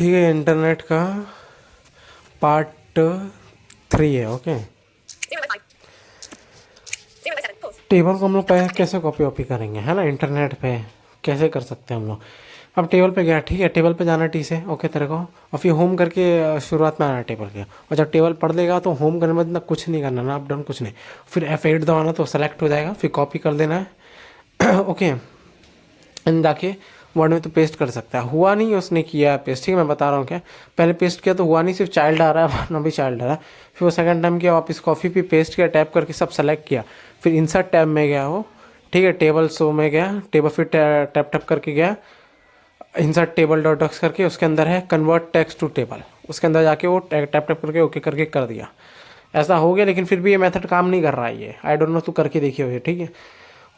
ठीक है, इंटरनेट का पार्ट 3 है। ओके, टेबल को हम लोग पहले कैसे कॉपी वॉपी करेंगे, है ना, इंटरनेट पे कैसे कर सकते हैं हम लोग। अब टेबल पे गया, ठीक है, टेबल पे जाना टी से, ओके तेरे को, और फिर होम करके शुरुआत में आना टेबल के, और जब टेबल पढ़ लेगा तो होम करने में इतना कुछ नहीं करना, ना अप डाउन कुछ नहीं, फिर F8 दबाना तो सेलेक्ट हो जाएगा, फिर कॉपी कर देना है। ओके, एंड जाके वर्ड में तो पेस्ट कर सकता है। हुआ नहीं उसने किया पेस्ट, ठीक है, मैं बता रहा हूँ क्या, पहले पेस्ट किया तो हुआ नहीं, सिर्फ चाइल्ड आ रहा है, वरना भी चाइल्ड आ रहा है। फिर वो सेकंड टाइम किया, वापस कॉफी पे पेस्ट किया, टैप करके सब सेलेक्ट किया, फिर इंसर्ट टैब में गया वो, ठीक है, टेबल शो में गया, टेबल फिर टैप टैप करके गया, इंसर्ट टेबल डॉट डॉक्स करके, उसके अंदर है कन्वर्ट टेक्स्ट टू टेबल, उसके अंदर जाके वो टैप टैप करके ओके करके कर दिया। ऐसा हो गया, लेकिन फिर भी ये मेथड काम नहीं कर रहा है, ये आई डोंट नो, तू करके देखिए हुए, ठीक है।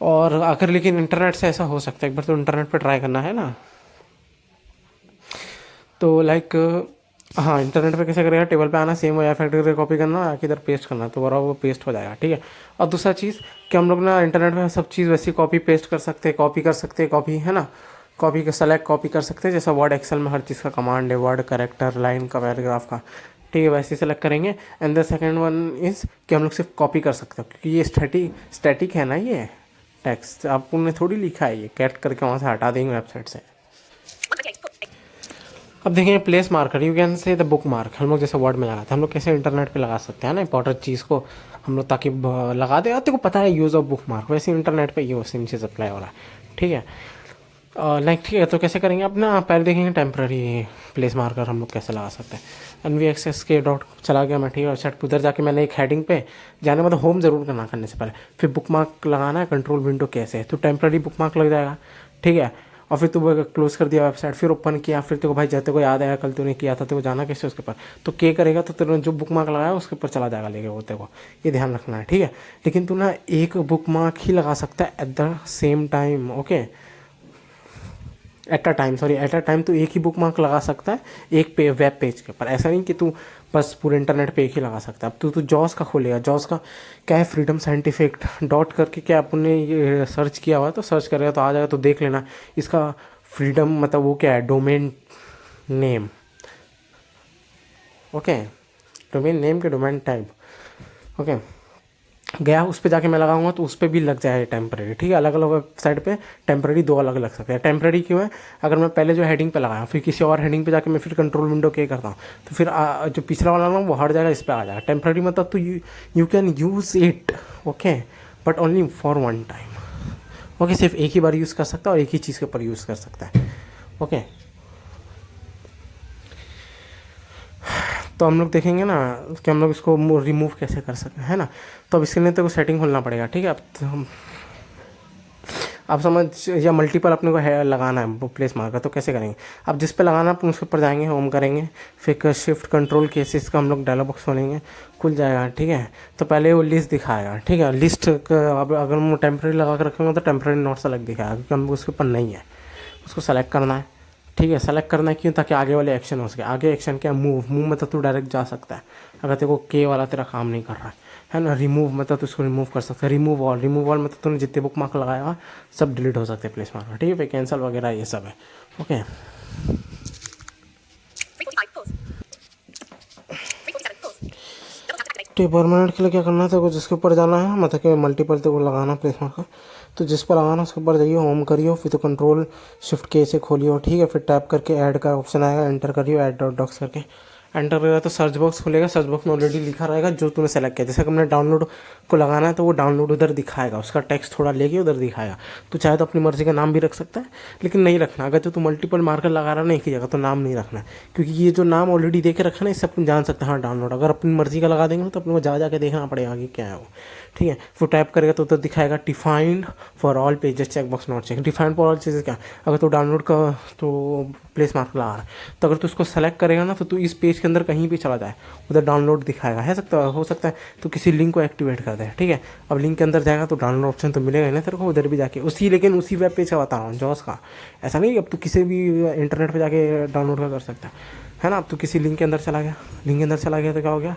और आखिर लेकिन इंटरनेट से ऐसा हो सकता है, एक बार तो इंटरनेट पे ट्राई करना है ना। तो लाइक हाँ, इंटरनेट पे कैसे करेगा, टेबल पे आना, सेम या फैक्ट्री कॉपी करना, आके इधर पेस्ट करना, तो बराबर वो पेस्ट हो जाएगा, ठीक है। और दूसरा चीज़ कि हम लोग ना इंटरनेट पे सब चीज़ वैसी कॉपी पेस्ट कर सकते हैं, कॉपी कर सकते हैं, कॉपी है ना, कॉपी का सेलेक्ट कॉपी कर सकते हैं, जैसा वर्ड एक्सेल में हर चीज़ का कमांड है, वर्ड करेक्टर लाइन का पैराग्राफ का, ठीक है, वैसे सेलेक्ट करेंगे। And the second one is कि हम लोग सिर्फ कॉपी कर सकते हैं, क्योंकि ये स्टैटिक है ना, ये टेक्स्ट आपने थोड़ी लिखा है, ये कैट करके वहाँ से हटा देंगे वेबसाइट से। अब देखेंगे place marker, you can say the book mark, हम लोग जैसे वर्ड में लगाते हैं, हम लोग कैसे इंटरनेट पे लगा सकते हैं ना इंपॉर्टेंट चीज़ को हम लोग, ताकि लगा दे, तेरे को पता है यूज़ ऑफ बुक मार्क, वैसे इंटरनेट पे ये सेम चीज़ अप्लाई हो रहा है, ठीक है। लाइक ठीक है, तो कैसे करेंगे अपना, पहले देखेंगे टेम्प्रेरी प्लेस मार्कर हम लोग कैसे लगा सकते हैं। NVXS के डॉट चला गया मैं, ठीक है, वेबसाइट पर, उधर जाके मैंने एक हेडिंग पे जाने, मतलब होम ज़रूर करना करने से पहले, फिर बुक मार्क लगाना है, कंट्रोल विंडो कैसे, तो टेम्प्रेरी बुक मार्क लग जाएगा, ठीक है। और फिर तू क्लोज कर दिया वेबसाइट, फिर ओपन किया, फिर तेरे को भाई जाते को याद आया कल तूने किया था, तेरे को जाना कैसे उसके ऊपर, तो के करेगा तो तेरे जो बुक मार्क लगाया उसके ऊपर चला जाएगा लेके वो, तेरे को ये ध्यान रखना है, ठीक है। लेकिन तू ना एक बुक मार्क ही लगा सकता है at the same time, okay, at a time तो एक ही बुक मार्क लगा सकता है एक वेब पेज के ऊपर, ऐसा नहीं कि तू बस पूरे इंटरनेट पे एक ही लगा सकता है। अब तू जॉस का खोलेगा, जॉस का क्या है, फ्रीडम साइंटिफिक डॉट करके क्या आपने ये सर्च किया हुआ है, तो सर्च करेगा तो आ जाएगा, तो देख लेना इसका फ्रीडम मतलब वो क्या है, domain name, okay, domain name के डोमेन टाइप, ओके, गया उस पर जाके मैं लगाऊंगा तो उस पर भी लग जाए टेम्प्रेरी, ठीक है। अलग अलग वेबसाइट पे टेम्प्रेरी दो अलग लग सकते हैं। टेम्प्रेरी क्यों है, अगर मैं पहले जो हेडिंग पे लगाया फिर किसी और हेडिंग पे जाके मैं फिर कंट्रोल विंडो के करता हूँ, तो फिर जो पिछला वाला ना वो हट जाएगा, इस पर आ जाएगा। टेम्प्रेरी मतलब तो you can use it, okay, but only for one time, okay, सिर्फ एक ही बार यूज़ कर सकता है और एक ही चीज़ के ऊपर यूज़ कर सकता है, ओके। तो हम लोग देखेंगे ना कि हम लोग इसको रिमूव कैसे कर सकते हैं, है ना। तो अब इसके लिए तो सेटिंग खोलना पड़ेगा, ठीक है। अब तो हम आप समझ, या मल्टीपल अपने को है लगाना है वो प्लेस मार्कर, तो कैसे करेंगे, अब जिस पे लगाना अपन उसके ऊपर जाएंगे, होम करेंगे, फिर शिफ्ट कंट्रोल केसेस का हम लोग डायलॉग बॉक्स खोलेंगे, खुल जाएगा, ठीक है। तो पहले वो लिस्ट दिखाएगा, ठीक है, लिस्ट अब अगर हम टेम्प्रेरी लगा कर रखेंगे तो टेम्प्रेरी नॉट सेलेक्ट दिखाएगा, क्योंकि हम उसके ऊपर नहीं है, उसको सेलेक्ट करना है, ठीक है। सेलेक्ट करना है क्यों, ताकि आगे वाले एक्शन हो सके। आगे एक्शन क्या, मूव मतलब तू डायरेक्ट जा सकता है, अगर तेरे को के वाला तेरा काम नहीं कर रहा है ना। रिमूव मतलब तू इसको रिमूव कर सकता है, रिमूव ऑल मतलब तूने जितने बुक मार्क लगाया सब डिलीट हो सकते हैं प्लेस मार्क, ठीक है, कैंसिल वगैरह ये सब है, ओके। तो परमानेंट के लिए क्या करना है, तेरे को जिसके ऊपर जाना है, मतलब कि मल्टीपल तेरे को लगाना प्लेस मार्कर, तो जिस पर लगाना उसके ऊपर जाइए, होम करियो, फिर तो कंट्रोल शिफ्ट के से खोलियो, ठीक है, फिर टैप करके ऐड का ऑप्शन आएगा, एंटर करियो, ऐड डॉट डॉक्स करके एंटर करेगा तो सर्च बॉक्स खुलेगा, सर्च बॉक्स में ऑलरेडी लिखा रहेगा जो तूने सेलेक्ट किया, जैसे कि हमने डाउनलोड को लगाना है तो वो डाउनलोड उधर दिखाएगा, उसका टेक्स्ट थोड़ा लेके उधर दिखाएगा। तो चाहे तो अपनी मर्जी का नाम भी रख सकता है, लेकिन नहीं रखना, अगर तो तू मल्टीपल मार्कर लगा रहा है ना एक ही जगह, तो नाम नहीं रखना है, क्योंकि ये जो नाम ऑलरेडी दे के रखा ना, इससे अपन जान सकते हैं हाँ डाउनलोड। अगर अपनी मर्जी का लगा देंगे तो अपने को जाके देखना पड़ेगा कि क्या है वो, ठीक है। फिर टैप करेगा तो उधर दिखाएगा defined for all pages check box not check, defined for all चीज़ें क्या, अगर तो डाउनलोड का तो प्लेस मार्क लगा रहा है, तो अगर तू उसको सेलेक्ट करेगा ना तो तू इस पेज के अंदर कहीं भी चला जाए, उधर डाउनलोड दिखाएगा, हो सकता है तो किसी लिंक को एक्टिवेट कर दे, ठीक है। अब लिंक के अंदर जाएगा तो डाउनलोड ऑप्शन तो मिलेगा ना तेरे को, उधर भी जाके लेकिन उसी वेब पेज का बता रहा हूँ, जॉस का, ऐसा नहीं अब तू किसी भी इंटरनेट पर जाके डाउनलोड कर सकता है ना। अब तू किसी लिंक के अंदर चला गया, लिंक के अंदर चला गया तो क्या हो गया,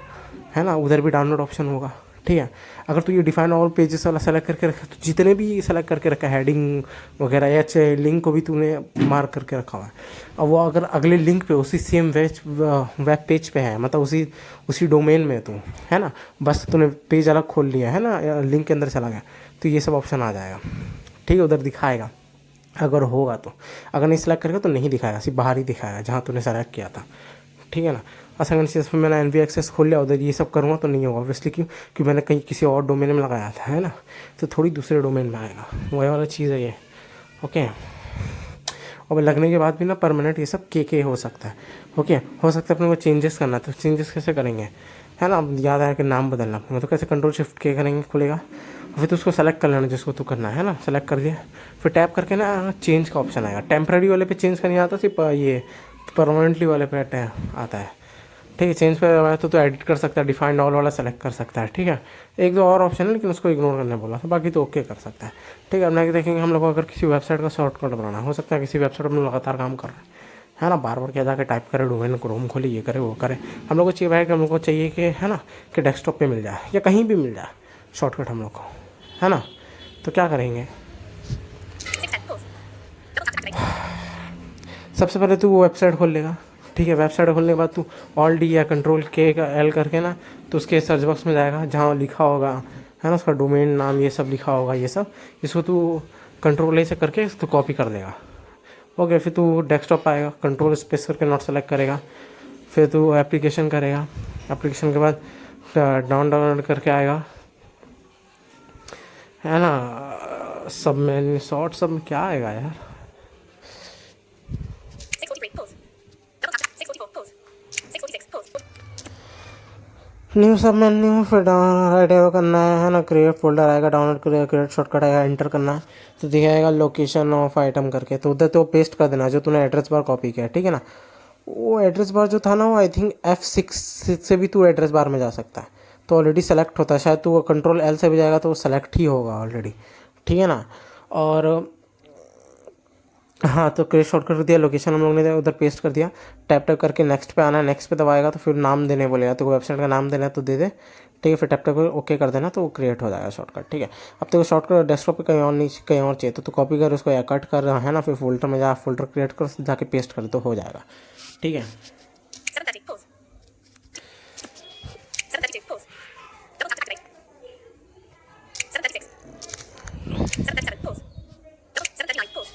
है ना, उधर भी डाउनलोड ऑप्शन होगा, ठीक है। अगर तू ये डिफाइन ऑल पेजेस वाला सेलेक्ट करके रखा तो जितने भी सेलेक्ट करके रखा है हेडिंग वगैरह या चाहे लिंक को भी तूने मार्क करके रखा हुआ है, अब वो अगर अगले लिंक पे उसी सेम वेब पेज पे है, मतलब उसी डोमेन में तू है ना, बस तूने पेज अलग खोल लिया है ना या लिंक के अंदर चला गया, तो ये सब ऑप्शन आ जाएगा। ठीक है, उधर दिखाएगा अगर होगा तो, अगर नहीं सेलेक्ट करेगा तो नहीं दिखाएगा, सिर्फ बाहर ही दिखाएगा जहाँ तूने सेलेक्ट किया था। ठीक है ना। सेकंड चीज़ में मैंने NV एक्सेस खोल लिया, उधर ये सब करूँगा तो नहीं होगा ऑब्वियसली, क्योंकि मैंने कहीं किसी और डोमेन में लगाया था, है ना, तो थोड़ी दूसरे डोमेन में आएगा, वही वाला चीज़ है ये। ओके, और लगने के बाद भी ना परमानेंट ये सब के हो सकता है। ओके, हो सकता है अपने को चेंजेस करना, तो चेंजेस कैसे करेंगे, है ना, याद आया कि नाम बदलना अपने, तो कैसे Ctrl+Shift K करेंगे, खुलेगा, फिर तो उसको सेलेक्ट कर लेना जिसको तू करना है ना, सेलेक्ट कर दिया, फिर टैप करके ना चेंज का ऑप्शन आएगा। टेम्प्रेरी वाले पे चेंज करनी आता, सिर्फ ये परमानेंटली वाले पे आता है। ठीक है, चेंज पे आया तो एडिट कर सकता है, डिफाइंड ऑल वाला सेलेक्ट कर सकता है। ठीक है, एक दो और ऑप्शन है लेकिन उसको इग्नोर करने बोला था, बाकी तो ओके कर सकता है। ठीक है, अब नेक्स्ट देखेंगे हम लोग को, अगर किसी वेबसाइट का शॉर्टकट बनाना हो सकता है, किसी वेबसाइट में लगातार काम कर रहे हैं ना, बार बार क्या जाकर टाइप करे, डोमेन क्रोम खोले, ये करे वो करे, हम लोग को चाहिए भाई कि हम लोग को चाहिए कि है ना कि डेस्कटॉप पे मिल जाए या कहीं भी मिल जाए शॉर्टकट हम लोग को, है ना। तो क्या करेंगे, सबसे पहले तू वो वेबसाइट खोल लेगा। ठीक है, वेबसाइट खोलने के बाद तू Alt+D या Ctrl+K का L करके ना, तो उसके सर्च बॉक्स में जाएगा जहाँ लिखा होगा, है ना, उसका डोमेन नाम ये सब लिखा होगा, ये सब इसको तू Ctrl+A से करके तो कॉपी कर देगा। ओके, फिर तू डेस्कटॉप आएगा, Ctrl+ करके नॉट सेलेक्ट करेगा, फिर तू एप्लीकेशन करेगा, एप्लीकेशन के बाद डाउनलोड करके आएगा, है ना, सब में शॉर्ट सब में क्या आएगा यार, न्यू सब मेन्यू, फिर राइट एरो करना है ना, क्रिएट फोल्डर आएगा, डाउनलोड क्रिएट शॉर्टकट आएगा, एंटर करना है तो दिखाएगा लोकेशन ऑफ आइटम करके, तो उधर तो पेस्ट कर देना जो तूने एड्रेस बार कॉपी किया। ठीक है ना, वो एड्रेस बार जो था ना, वो आई थिंक F6 से भी तू एड्रेस बार में जा सकता है, तो ऑलरेडी सेलेक्ट होता है, शायद तू Ctrl+L से भी जाएगा तो वो सेलेक्ट ही होगा ऑलरेडी। ठीक है ना, और हाँ, तो क्रिएट शॉर्टकट दिया, लोकेशन हम लोग ने उधर पेस्ट कर दिया, टैप टैप करके नेक्स्ट पे आना है, नेक्स्ट पे दबाएगा तो फिर नाम देने बोलेगा, तो वेबसाइट का नाम देना है तो दे दे। ठीक है, फिर टैप टैप ओके कर देना तो वो क्रिएट हो जाएगा शॉर्टकट। ठीक है, अब तो शॉर्टकट डेस्कटॉप पे कहीं और नहीं कहीं और चाहिए तो कॉपी कर उसको या कट कर, है ना, फिर फोल्डर में जा, फोल्डर क्रिएट कर, जाके पेस्ट कर तो हो जाएगा। ठीक है।